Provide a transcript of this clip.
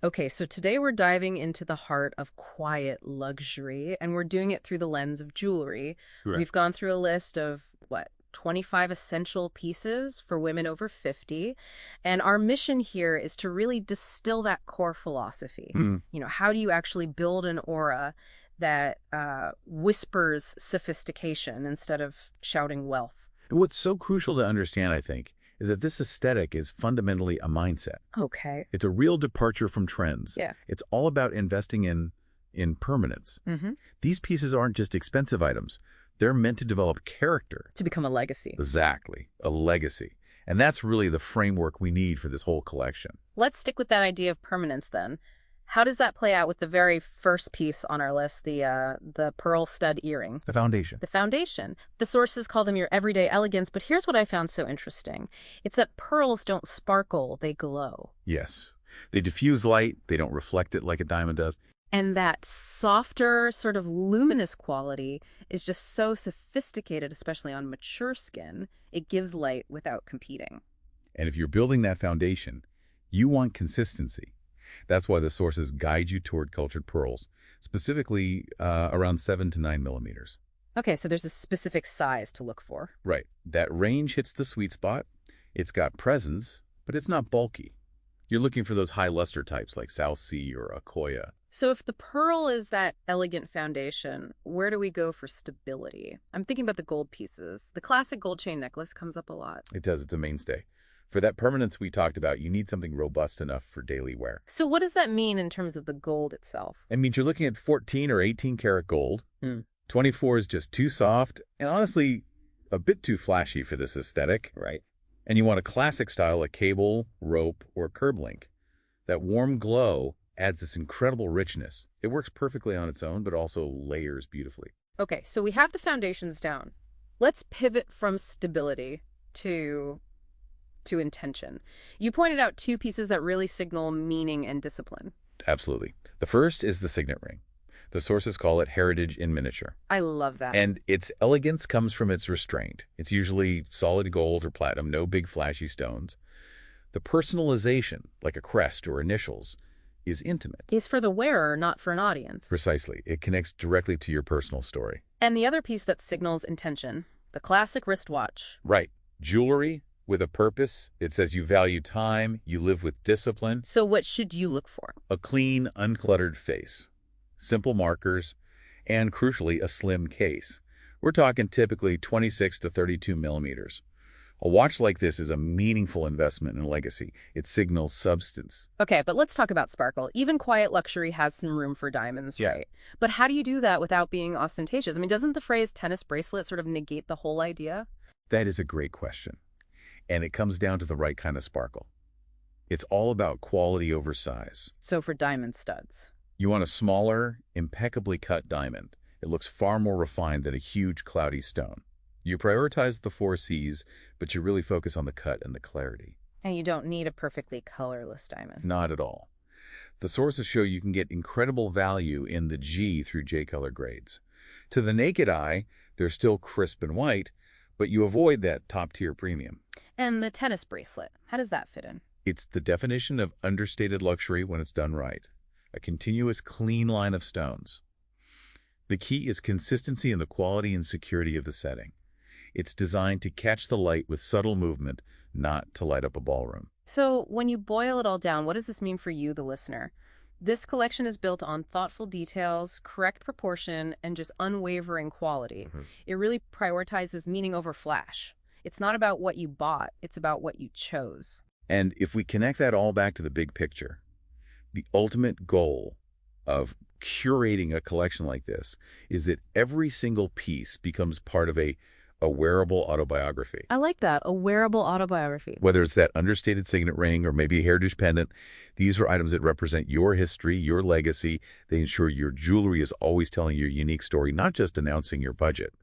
Okay, so today we're diving into the heart of quiet luxury, and we're doing it through the lens of jewelry. Correct. We've gone through a list of, 25 essential pieces for women over 50. And our mission here is to really distill that core philosophy. Mm. How do you actually build an aura that whispers sophistication instead of shouting wealth? And what's so crucial to understand, I think, is that this aesthetic is fundamentally a mindset. Okay. It's a real departure from trends. Yeah. It's all about investing in permanence. Mm-hmm. These pieces aren't just expensive items. They're meant to develop character. To become a legacy. Exactly. A legacy. And that's really the framework we need for this whole collection. Let's stick with that idea of permanence then. How does that play out with the very first piece on our list, the pearl stud earring? The foundation. The foundation. The sources call them your everyday elegance, but here's what I found so interesting. It's that pearls don't sparkle, they glow. Yes. They diffuse light. They don't reflect it like a diamond does. And that softer, sort of luminous quality is just so sophisticated, especially on mature skin. It gives light without competing. And if you're building that foundation, you want consistency. That's why the sources guide you toward cultured pearls, specifically around 7 to 9 millimeters. Okay, so there's a specific size to look for. Right. That range hits the sweet spot. It's got presence, but it's not bulky. You're looking for those high luster types like South Sea or Akoya. So if the pearl is that elegant foundation, where do we go for stability? I'm thinking about the gold pieces. The classic gold chain necklace comes up a lot. It does. It's a mainstay. For that permanence we talked about, you need something robust enough for daily wear. So what does that mean in terms of the gold itself? It means you're looking at 14 or 18 karat gold. 24 is just too soft and honestly a bit too flashy for this aesthetic. Right. And you want a classic style like cable, rope, or curb link. That warm glow adds this incredible richness. It works perfectly on its own, but also layers beautifully. Okay, so we have the foundations down. Let's pivot from stability to intention. You pointed out two pieces that really signal meaning and discipline. Absolutely. The first is the signet ring. The sources call it heritage in miniature. I love that. And its elegance comes from its restraint. It's usually solid gold or platinum, no big flashy stones. The personalization, like a crest or initials, is intimate. Is for the wearer, not for an audience. Precisely. It connects directly to your personal story. And the other piece that signals intention, the classic wristwatch. Right. Jewelry with a purpose. It says you value time, you live with discipline. So what should you look for? A clean, uncluttered face. Simple markers, and crucially, a slim case. We're talking typically 26 to 32 millimeters. A watch like this is a meaningful investment in legacy. It signals substance. Okay, but let's talk about sparkle. Even quiet luxury has some room for diamonds, Yeah. right? But how do you do that without being ostentatious? I mean, doesn't the phrase tennis bracelet sort of negate the whole idea? That is a great question. And it comes down to the right kind of sparkle. It's all about quality over size. So for diamond studs. You want a smaller, impeccably cut diamond. It looks far more refined than a huge, cloudy stone. You prioritize the 4 C's, but you really focus on the cut and the clarity. And you don't need a perfectly colorless diamond. Not at all. The sources show you can get incredible value in the G through J color grades. To the naked eye, they're still crisp and white, but you avoid that top-tier premium. And the tennis bracelet, how does that fit in? It's the definition of understated luxury when it's done right. A continuous, clean line of stones. The key is consistency in the quality and security of the setting. It's designed to catch the light with subtle movement, not to light up a ballroom. So when you boil it all down, what does this mean for you, the listener? This collection is built on thoughtful details, correct proportion, and just unwavering quality. It really prioritizes meaning over flash. It's not about what you bought, it's about what you chose. And if we connect that all back to the big picture, the ultimate goal of curating a collection like this is that every single piece becomes part of a wearable autobiography. I like that, a wearable autobiography. Whether it's that understated signet ring or maybe a heritage pendant, these are items that represent your history, your legacy. They ensure your jewelry is always telling your unique story, not just announcing your budget.